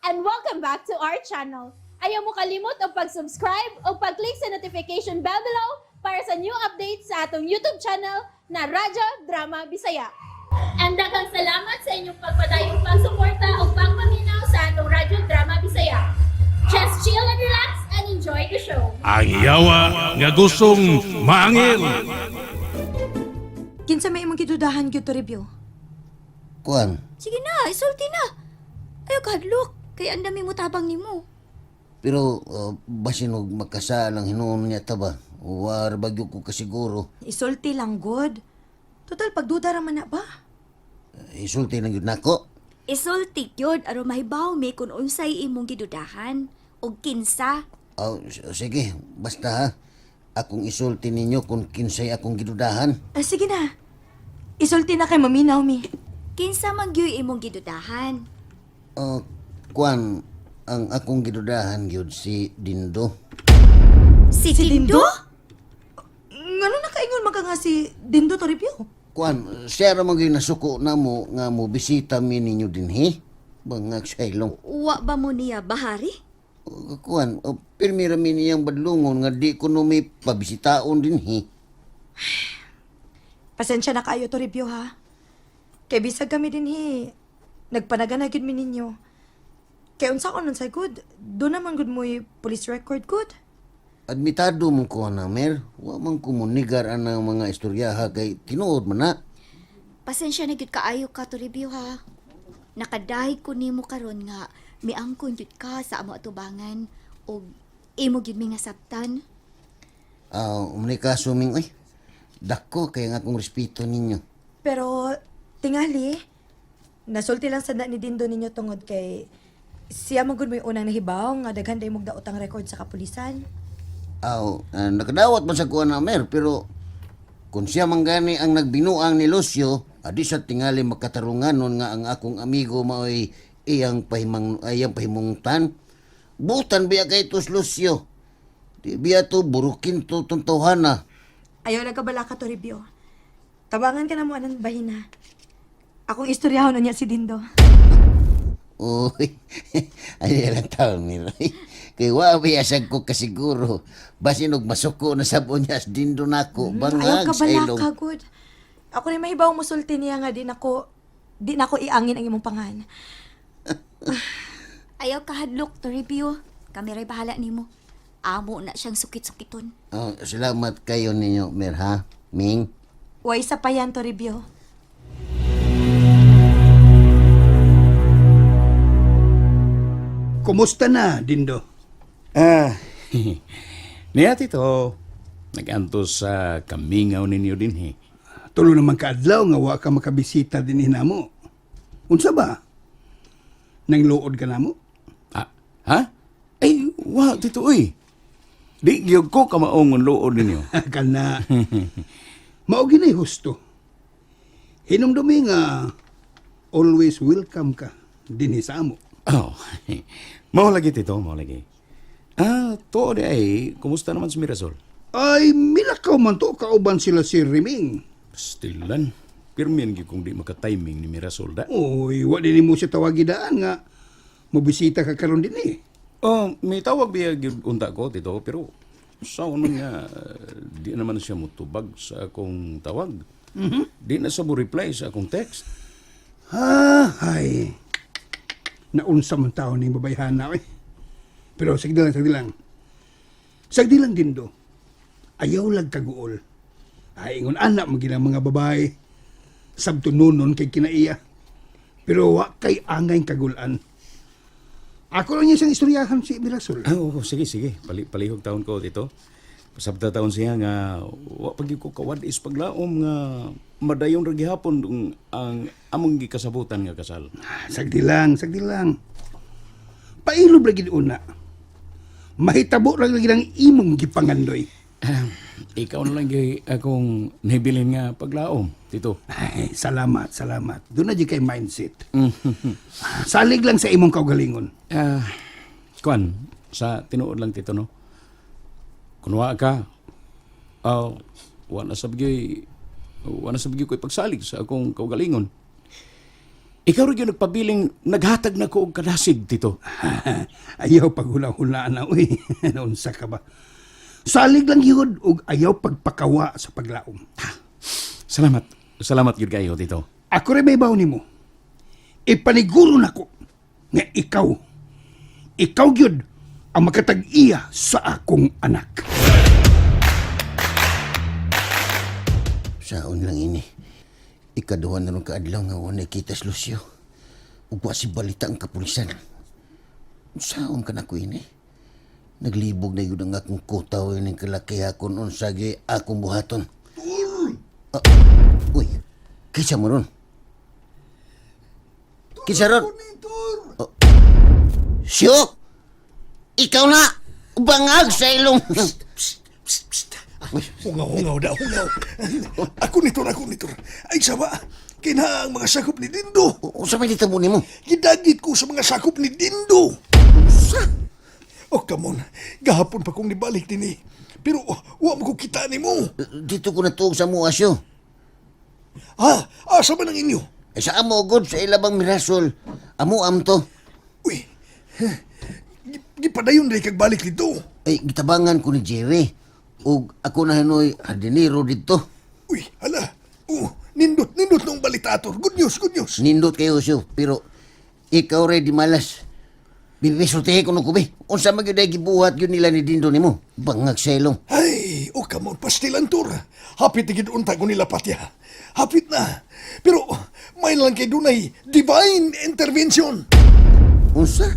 and welcome back to our channel. Ayaw mo kalimot o pag-subscribe o pag-click sa notification bell below para sa new updates sa atong YouTube channel na Radyo Drama Bisaya. And daghang salamat sa inyong pagpadayong pagsuporta o pagpaminaw sa atong Radyo Drama Bisaya. Just chill and relax and enjoy the show. Ang yawa nga gustong maangil. Kinsa may imong gidudahan gyud to review? Kuan, Sige na, isulti na. Ayaw kahadlok, kay ang dami mo tabang nimo. pero basin og magkasaan ang hinuon niya taba. War bagyo ko kasiguro. Isulti lang good. Total pagduda ra man na ba? Isulti lang yun nako. Isulti yun, aro mahibaw mi kung unsay imong gidudahan. O kinsa. Sige, basta ha. Akong isulti ninyo kung kinsay akong gidudahan. Sige na. Isulti na kay maminaw mi. Kinsa man gyud imong gidudahan. Kuan, ang akong gidudahan yun si Dindo. Si Dindo? Ngano nakaingon man ka nga si Dindo to review? Kuan, siya ra maging nasuko na mo nga mo bisita mi ninyo dinhi. Bangag saylong. Wa ba mo niya bahari? Kuan, pirmi ra mi niyang badlungon nga di ko no may pabisitaon dinhi. Pasensya na kayo to review ha. Kay bisag kami din nagpanagan gyud mi ninyo. Kay unsa ko nun say good, do naman good mo police record good. Admitado mo ko na, Mer. Wa man ko munigar ang mga istoryaha kay tinuod man na. Pasensya na gyud kaayo ka to review ha. Nakadahi ko nimo karon nga miangkon gyud ka sa amo atubangan o imo gyud mi nga sabtan. Umani ka suming, ay. Dako kay nga akong respeto ninyo. Pero tingali, nasulti lang sa ni Dindo ninyo tungod kay siya magud mo yung unang nahibaw nga daghan day mong daotang record sa kapulisan. Nakadawat man sa kuha na, Mer, pero kung siya man gani ang nagbinuang ni Lucio, adi sa tingali makatarunganon nga ang akong amigo maoy iyang pahimungtan. Butan biya kay tos Lucio. Di biya to burukin to tuntuhana. Ayaw nagkabala ka to review. Tabangan ka na mo anang bahina. Akong istoryahon na niya si Dindo. Uy, ay lang taon nila. Kaya wabiyasag ko kasiguro. Basin og masuko na sabon niya Dindo nako. Ayaw Bangag ka sa bala ilong. ka, good. Ako na mahibaw mo sulti niya nga di nako iangin ang imong pangan. Ayaw ka hadlok to review. Kami ray bahala nimo. Amo na siyang sukit-sukiton. Salamat kayo ninyo, Mer, ha? Ming? Way sa payan to review. Kumusta na, Dindo? Niya tito, nagantos sa kamingaw ninyo din Tulo naman kaadlaw nga wa ka makabisita din hinamo. Unsa ba? Nang luod ka namo? Ha? Ay, wa tito uy. Di gyud ko kamaong luod ninyo. Kana. Mao ginay husto. Hinumdumi nga always welcome ka dinhi sa amo. Oh, mao lagi tito, mao lagi. To ay, kumusta naman si Mirasol? Ay, milakaw man to kauban sila si Riming. Stilan. Pirmin gyud kung di maka-timing ni Mirasol da. Oy, wa din mo siya tawagidaan nga mobisita ka karon dinhi. Oh, may tawag biya gyud unta ko tito, pero sa unang nga di naman siya mutubag sa akong tawag. Di na sa mo reply sa akong text. Ay. Naunsa man tao ni babayhana eh. Pero sagdi lang. Sagdi lang Dindo. Ayaw lag kaguol. Ay ingon anak mo ginang mga babae. Sabto nunon kay kinaiya. Pero wa kay angay kagulan. Ako lang niya siyang istoryahan si Mirasol. Oo, sige. Palihog taon ko dito. Pasabta taon siya nga, wa pag ko kawad is paglaom nga madayong ragihapon ang among gikasabutan nga kasal. Sagdi lang. Pailob lagi di una. Mahitabo lang lagi ng imong gipangandoy. Ikaw na lang gyud akong nabilin nga paglaom, tito. Ay, salamat. Doon na di kay mindset. Salig lang sa imong kaugalingon. Kuan, sa tinuod lang tito no. Kunwa ka, wa na sabgay ko'y pagsalig sa akong kaugalingon. Ikaw rin yung nagpabiling naghatag na ko og kadasig, Tito. Ayaw paghula-hulaan na, uy. Naunsa ka ba? Salig lang yun, ug ayaw pagpakawa sa paglaom. Salamat. Salamat yun kayo, Tito. Ako rin may baw nimo. Ipaniguro na ko nga ikaw yun ang makatag-iya sa akong anak. Saon lang ini. Ikaduha na rin kaadlaw nga wala kitas Lucio. Ugwa si balita ang kapulisan. Saon ka na ko ini? Naglibog na yun ang akong kutaw ng kalakihakon unsagi akong buhaton. Uy, kaysa mo ron? Kaysa ron? Siyo? Ikaw na! Bangag sa ilong! Hungaw da, hungaw. Ako nito. Ay sama, kina ang mga sakop ni Dindo. Sa may dito mo ni mo? Gidagit ko sa mga sakop ni Dindo. Oh, come on. Gahapon pa kong nibalik din eh. Pero, wa mo ko kita ni mo. Dito ko natuog sa mo, Asyo. Ha? Asa ba ng inyo? Eh, sa amo, God, sa ilabang mirasol. Amo, to. Uy, gipadayon rin kag balik dito. Ay, gitabangan ko ni Jerry. O ako na hanoy hardinero dito. Uy, hala. Nindot nung balitator. Good news. Nindot kayo, Asyo. Pero, ikaw rin di malas. Bibisultihe ko nung kubi. Unsa magyud ay gibuhat yun nila ni Dindo ni mo. Bangag sa ilong. Ay, oh, come on, pastilantor. Hapit na gidunta ko nila patya. Hapit na. Pero, may lang kay dunay divine intervention. Unsa?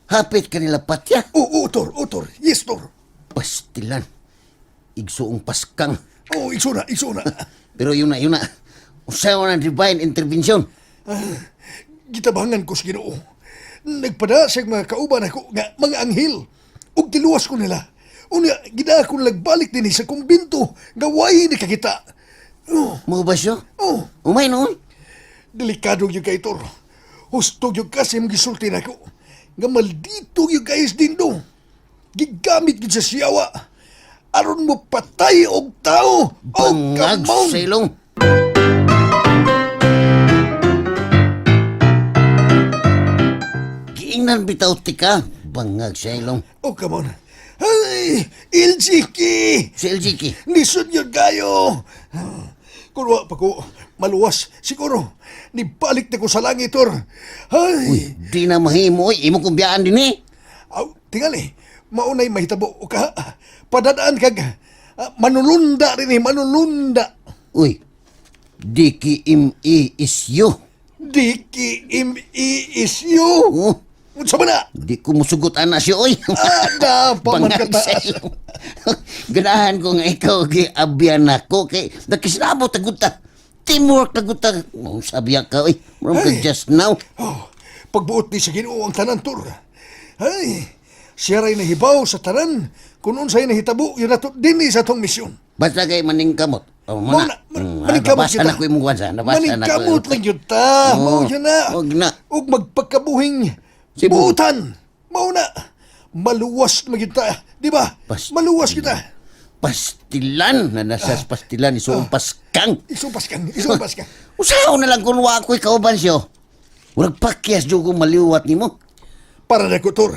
Hapit kanila patya. Oh, Tor. Yes, Tor. Pastilan. Igsuong paskang. Oh, iso na. Pero yun na. Unsa na divine intervention. Gitabangan ko sa Ginoo. Nagpada sa mga kauban ako nga mga anghel. Ug tiluwas ko nila. Unya, gida ko nagbalik din sa kumbinto. Gaway ni kakita. Oh, Mo ba siya? oh. Umay noon. Delikado yung kay Tor. Hustog yung kasi magisulti na ko. Nga maldito yung kay Dindo. Gigamit yun sa siyawa. Aron mo patay og tao. Bangag kamon. sa ilong. Giingnan bitaw tika. Bangag sa ilong. Oh, come on. Ay, Iljiki! Si LGK. Nisod yun kayo! Kung wa pa ko maluwas, siguro, nibalik na ko sa langit, Tor. Uy, Ay, di na mahimo. Imo kong biyaan din eh. tingali, maunay mahitabo o ka, padadaan kag, manulunda rin manulunda. Uy, DKME is you. DKME is you! Oh, Unsa man na? di ko musugot ana siya, oy. Paman Bangag sa kataas. ilong. Ganahan ko nga ikaw giabyan ako kay nakisnabo taguta. Teamwork taguta. Mo sabiya ka, oy. From ka just now. Oh, pagbuot ni sa Ginoo ang tanan, Tor. Ay, siya ray nahibaw sa tanan kung unsay nahitabo yun nato dinhi sa tong misyon. Basta kay maningkamot. Oh, Mauna, maningkamot nabasa kita. na ko imong wansa. Nabasa na ko. Maningkamot lang yun ta. Oo, Mao yun na. huwag na. Ug magpagkabuhing Sibu. buutan. Mao na. Maluwas na yun ta. Di ba? Maluwas kita. Pastilan na nasa pastilan isuong paskang. Isumpas kang. Usaw na lang kung wa ako'y kauban siyo. Urag pakyas jo kung maliwat nimo. Para na ko, Tor.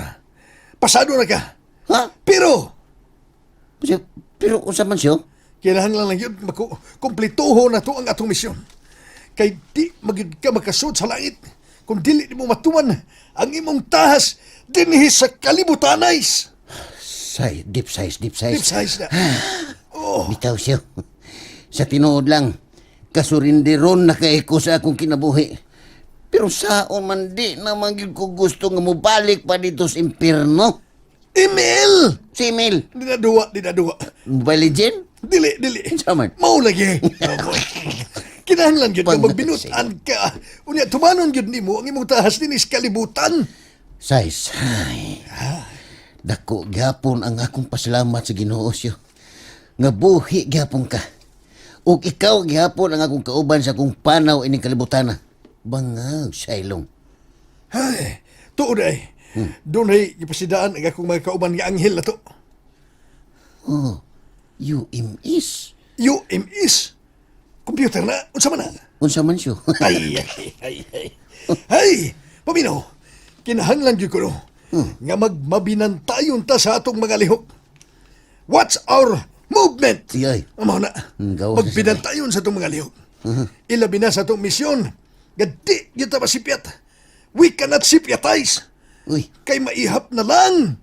Pasado na ka. Ha? Pero, Pero unsa man siyo? kailangan lang yun kumplituho na to ang atong misyon. Kay di magid ka makasud sa langit kung dili mo matuman ang imong tahas dinhi sa kalibutanais. Deep size. Deep size na. Oh, Bitaw siyo. Sa tinuod lang, kasurinderon na kay ko sa akong kinabuhi. Pero saon man di naman gyud ko gusto nga mobalik pa dito sa impierno. email! Si Emil, Dinaduwa. Mobile Legend? Dili. Saman. Mao lagi. Kinahanglan yun ka Pang- magbinutan ka. Unya, tumanon yun ni mo ang imong tahas din is kalibutan. Size. Ay. Dako gyapon ang akong pasalamat sa Ginoo siyo. Nga buhi gyapon ka. Ug ikaw gyapon ang akong kauban sa akong panaw ining kalibutan. Bangag sa ilong. Ay, tuod ay. Doon ay ipasidaan ang akong mga kauban nga anghel na to. Oh, UMS. UMS. Computer na. Unsa man na? Unsa man siyo? Ay. Hey, paminaw, kinahanglan gyud ko no, nga magmabinantayon ta sa atong mga lihok. What's our movement? Tiyay. Amo na, Gawas na magbinantayon sa atong mga lihok. Ilabi na sa atong misyon, gadi gyud ta masipyat. We cannot sipyatize. Uy, Kay maihap na lang.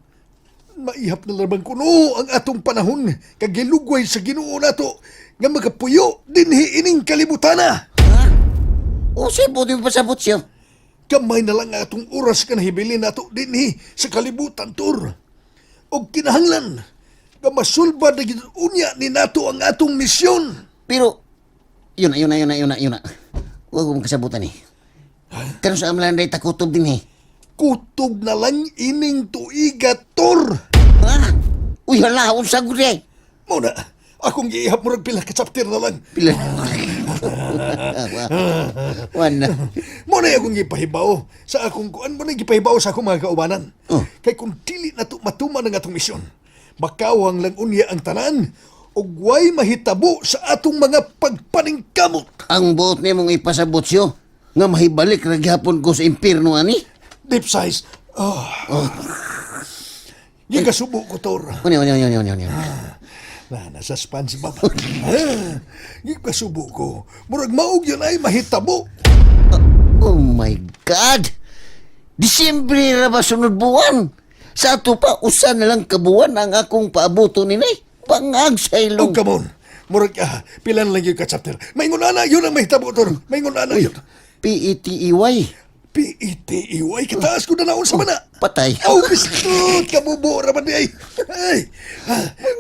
Maihap na lamang kuno ang atong panahon kag gilugway sa Ginoo nato nga magapuyo dinhi ining kalibutan na. o siya po din pasabot siya. Kamay na lang ang atong oras ka nahibilin nato dinhi sa kalibutan tur. Og kinahanglan nga masulbad na gyud unya ni nato ang atong misyon. Pero, yun na. Huwag mong kasabutan eh. Kano sa amalan day takutob din eh. Kutob na lang ining tuiga tur. Ha? Uy, hala, unsa gud eh. Muna, akong giihap mo pila ka chapter na lang. Pila. Wala. Mo na akong gipahibaw sa akong kuan mo na gipahibaw sa akong mga kaubanan. Oh. Kay kung dili na to matuman ang atong misyon, makawang lang unya ang tanan ug way mahitabo sa atong mga pagpaningkamot. Ang buot niya mong ipasabot siyo nga mahibalik ra gihapon ko sa impirno ani. Deep size. Gikasubo ko, Tor. Unya. Nasa SpongeBob. Gikasubo ko. Murag maog yun ay mahitabo. Oh my God! Disyembre ra ba sunod buwan? Sa ato pa, usa na lang kabuwan ang akong paabuto ni Nay. Bangag sa Oh, ilong. come on. Murag, pilan lang yung ka-chapter. Maingon ana, yun ang mahitabo, Tor. Maingon ana yun. P-E-T-E-Y. P-E-T-E-Y, kataas ko na naon sa mana. Patay. Oh, biskut! Kabubo raman di ay. Ay,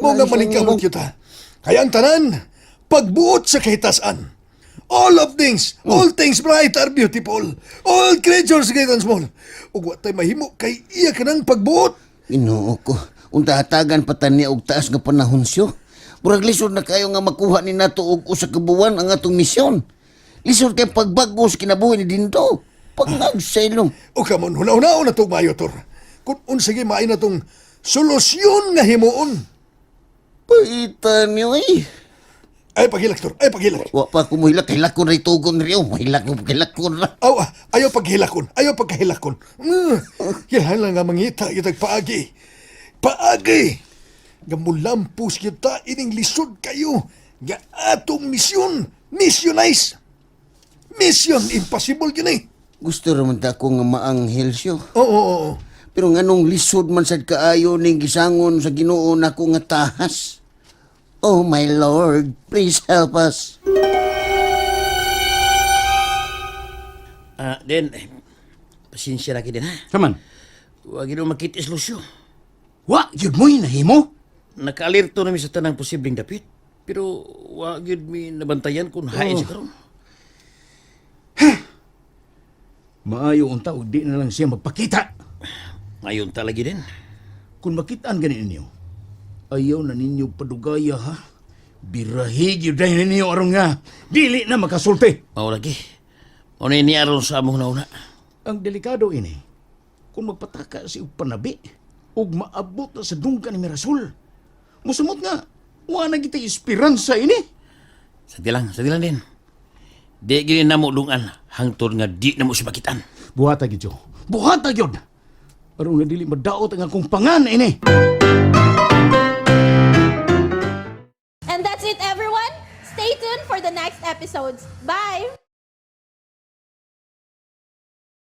mo nga maningkamot yun ta. Kaya ang tanan, pagbuot sa kahitasan. All things bright are beautiful. All creatures great and small. Ug wa tay mahimo kay iya ka ng pagbuot. Inuo ko. Unta hatagan patan niya og taas nga panahon siyo. Murag lisod na kayo nga makuha ni nato og usa ka buwan ang atong misyon. Lisod kay pagbago sa kinabuhi ni Dindo. Pangag sa ilong. O kamon, hunaw na itong mayo, Tor. Kung unsige maay na itong solusyon nga himuon. Paitan niyo eh. Ay, paghilak, Tor. Ay, paghilak. Wa pa ko muhilak. Hilakon rin tugon rin. Hilakon ra. Aw, ayaw paghilakon. Ayaw pagkahilakon. Kailangan lang nga mangita kitag paagi. Paagi! Gamulampos kita ining lisod kayo. Nga atong misyon. Missionize. Mission impossible yun eh. Gusto raman ta ko nga maanghel siyo. Oo. Pero nganong lisod man sad kaayo ning gisangon sa Ginoo nako nga tahas. Oh my Lord, please help us. Den, pasensya lagi din ha. Saman, Huwag yun makitis, Lucio. wa, yun mo'y nahimo? Naka-alerto namin sa tanang posibleng dapit. Pero huwag yun mi nabantayan kung hain siya karon. Maayo unta, o di na lang siya magpakita. Ngayon talagi din. Kung makitaan ganin ninyo, ayaw na ninyo padugaya ha. Birahig yun dahil ninyo arong nga. Dili na makasulti. Mao lagi. Ano ni aron sa among nauna. Ang delikado ini, kung magpataka si Upanabi, ug maabot na sa dungka ni Mirasol. Musumot nga, wala na kita esperansa ini. Sa lang din. Di gini na mo lungan, hangtod nga di na mo sibakitan. Buhata gid yo. Buhata gyud. Aron nga dili madaot ang akong pangan ini. And that's it, everyone. Stay tuned for the next episodes. Bye!